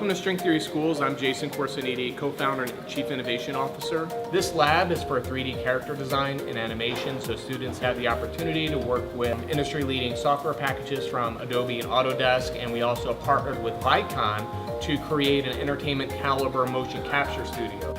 Welcome to String Theory Schools. I'm Jason Corsiniti, co-founder and chief innovation officer. This lab is for 3D character design and animation, so students have the opportunity to work with industry-leading software packages from Adobe and Autodesk, and we also partnered with Vicon to create an entertainment caliber motion capture studio.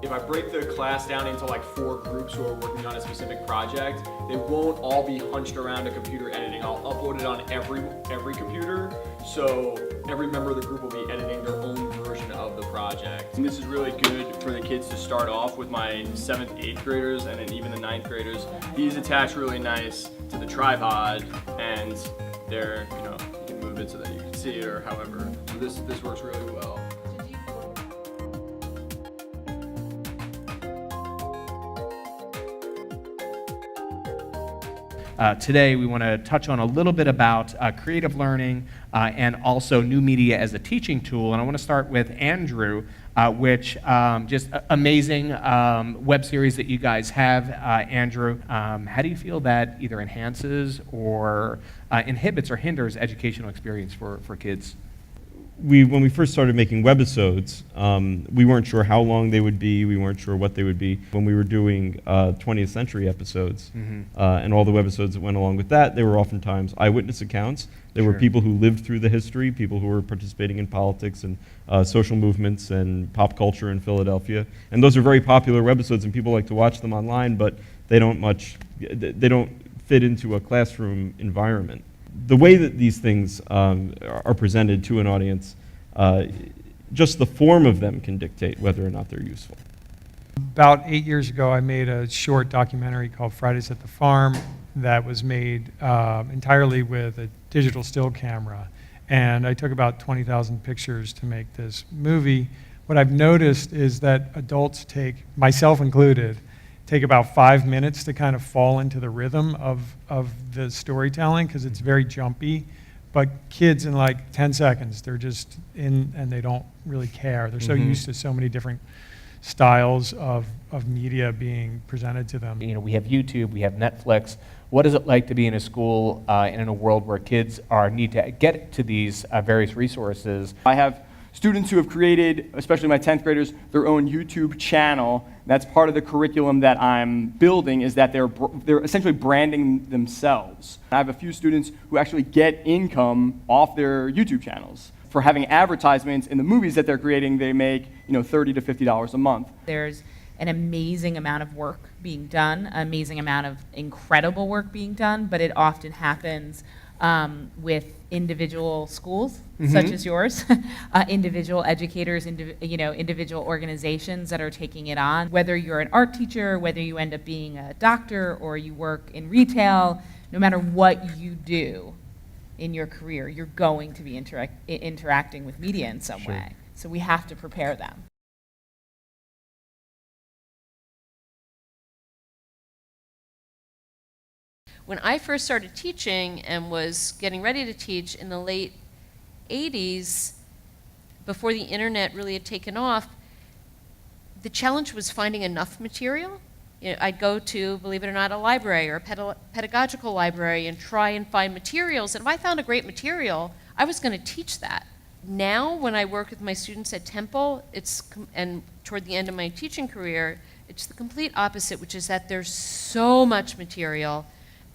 If I break the class down into like 4 groups who are working on a specific project, they won't all be hunched around a computer editing. I'll upload it on every computer, so every member of the group will be editing their own version of the project. And this is really good for the kids to start off with my 7th, 8th graders, and then even the 9th graders. These attach really nice to the tripod, and they're, you can move it so that you can see it or however. So this works really well. Today we want to touch on a little bit about creative learning and also new media as a teaching tool. And I want to start with Andrew, which just amazing web series that you guys have. Andrew, how do you feel that either enhances or inhibits or hinders educational experience for kids? When we first started making webisodes, we weren't sure how long they would be, we weren't sure what they would be. When we were doing 20th century episodes, and all the webisodes that went along with that, they were oftentimes eyewitness accounts. There were people who lived through the history, people who were participating in politics and social movements and pop culture in Philadelphia. And those are very popular webisodes, and people like to watch them online, but they don't fit into a classroom environment. The way that these things are presented to an audience, just the form of them can dictate whether or not they're useful. About 8 years ago, I made a short documentary called Fridays at the Farm that was made entirely with a digital still camera. And I took about 20,000 pictures to make this movie. What I've noticed is that adults take, myself included, take about 5 minutes to kind of fall into the rhythm of the storytelling because it's very jumpy. But kids in like 10 seconds, they're just in and they don't really care. They're so used to so many different styles of media being presented to them. We have YouTube, we have Netflix. What is it like to be in a school and in a world where kids need to get to these various resources? I have students who have created, especially my 10th graders, their own YouTube channel. That's part of the curriculum that I'm building, is that they're essentially branding themselves. I have a few students who actually get income off their YouTube channels. For having advertisements in the movies that they're creating, they make $30 to $50 a month. There's an amazing amount of work being done, an amazing amount of incredible work being done, but it often happens with individual schools, such as yours, individual educators, individual organizations that are taking it on. Whether you're an art teacher, whether you end up being a doctor, or you work in retail, no matter what you do in your career, you're going to be interacting with media in some way. So we have to prepare them. When I first started teaching and was getting ready to teach in the late 80s, before the internet really had taken off, the challenge was finding enough material. I'd go to, believe it or not, a library or a pedagogical library and try and find materials. And if I found a great material, I was going to teach that. Now, when I work with my students at Temple, and toward the end of my teaching career, it's the complete opposite, which is that there's so much material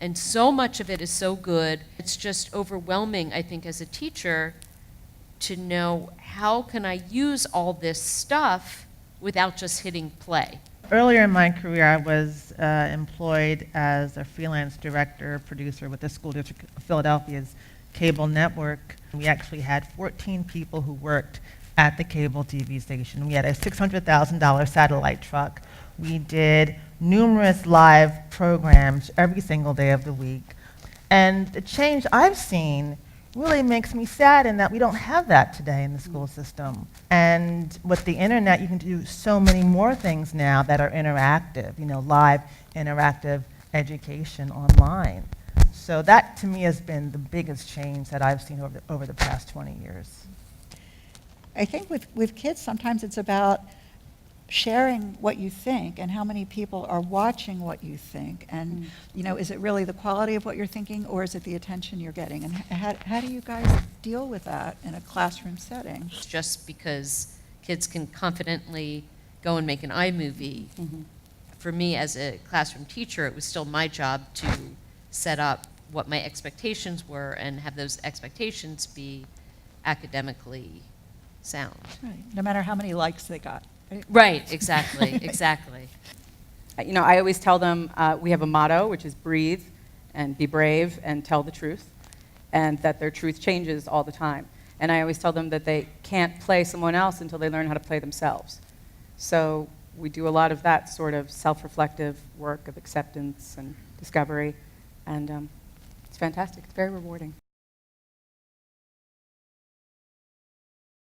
and so much of it is so good. It's just overwhelming, I think, as a teacher to know how can I use all this stuff without just hitting play. Earlier in my career, I was employed as a freelance director, producer with the School District of Philadelphia's cable network. We actually had 14 people who worked at the cable TV station. We had a $600,000 satellite truck. We did numerous live programs every single day of the week. And the change I've seen really makes me sad in that we don't have that today in the school system. And with the internet, you can do so many more things now that are interactive, live interactive education online. So that, to me, has been the biggest change that I've seen over the past 20 years. I think with kids, sometimes it's about sharing what you think and how many people are watching what you think. And, you know, is it really the quality of what you're thinking, or is it the attention you're getting? And how do you guys deal with that in a classroom setting? Just because kids can confidently go and make an iMovie, for me as a classroom teacher, it was still my job to set up what my expectations were and have those expectations be academically sound. Right. No matter how many likes they got. Right? Right, exactly, exactly. You know, I always tell them we have a motto, which is breathe and be brave and tell the truth, and that their truth changes all the time. And I always tell them that they can't play someone else until they learn how to play themselves. So we do a lot of that sort of self-reflective work of acceptance and discovery, and it's fantastic. It's very rewarding.